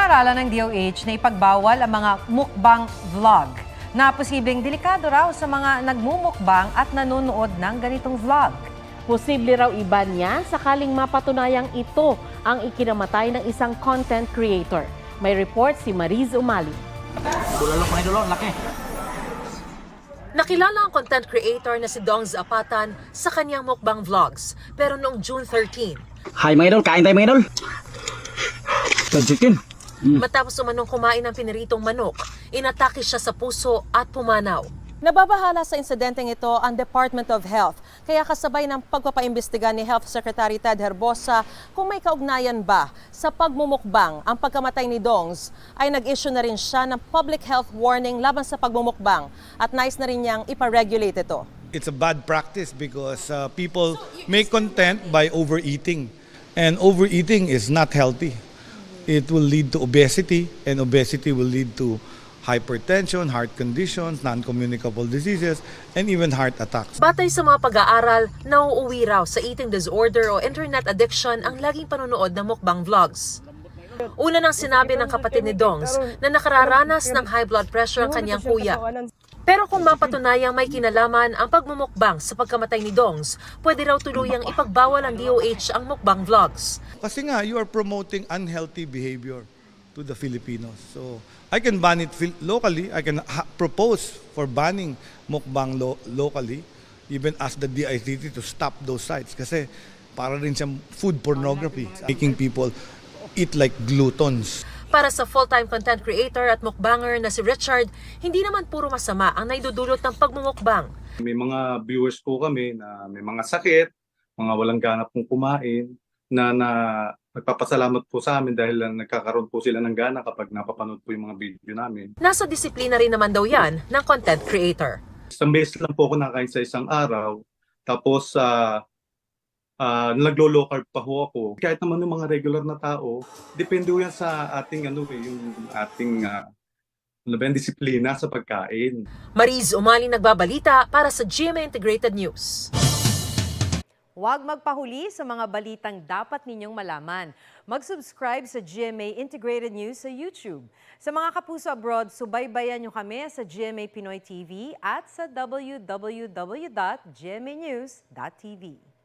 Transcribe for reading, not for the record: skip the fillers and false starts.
Pinag-aaralan ng DOH na ipagbawal ang mga mukbang vlog na posibleng delikado raw sa mga nagmumukbang at nanonood ng ganitong vlog. Posible raw iban niya sakaling mapatunayang ito ang ikinamatay ng isang content creator. May report si Mariz Umali. Bulalok mga idolo, laki. Nakilala ang content creator na si Dong Zapatan sa kanyang mukbang vlogs. Pero noong June 13, Hi mga idol, kain tayo mga idol. Chicken. matapos umanong kumain ng piniritong manok, inatake siya sa puso at pumanaw. Nababahala sa insidenteng ito ang Department of Health. Kaya kasabay ng pagpapaimbestiga ni Health Secretary Ted Herbosa kung may kaugnayan ba sa pagmumukbang ang pagkamatay ni Dongs, ay nag-issue na rin siya ng public health warning laban sa pagmumukbang at nais na rin niyang iparegulate ito. It's a bad practice because people make content by overeating, and overeating is not healthy. It will lead to obesity, and obesity will lead to hypertension, heart conditions, non-communicable diseases, and even heart attacks. Batay sa mga pag-aaral, nauuwi raw sa eating disorder o internet addiction ang laging panonood ng mukbang vlogs. Una nang sinabi ng kapatid ni Dongs na nakararanas ng high blood pressure ang kanyang kuya. Pero kung mapatunayang may kinalaman ang pagmumukbang sa pagkamatay ni Dongs, pwede raw tuluyang ipagbawal ng DOH ang mukbang vlogs. Kasi nga, you are promoting unhealthy behavior to the Filipinos. So, I can ban it locally. I can propose for banning mukbang locally, even ask the DICT to stop those sites kasi para rin siyang food pornography, making people eat like gluttons. Para sa full-time content creator at mukbanger na si Richard, hindi naman puro masama ang naidudulot ng pagmumukbang. May mga viewers po kami na may mga sakit, mga walang ganap pong kumain, na nagpapasalamat po sa amin dahil nagkakaroon po sila ng gana kapag napapanood po yung mga video namin. Nasa disiplina rin naman daw yan ng content creator. Isang beses lang po ako nakain sa isang araw, tapos naglo-low carb pa ho ako. Kahit naman yung mga regular na tao, depende ho yan sa ating yung ating disiplina sa pagkain. Mariz Umali nagbabalita para sa GMA Integrated News. Huwag magpahuli sa mga balitang dapat ninyong malaman. Mag-subscribe sa GMA Integrated News sa YouTube. Sa mga kapuso abroad, subaybayan nyo kami sa GMA Pinoy TV at sa www.gmanews.tv.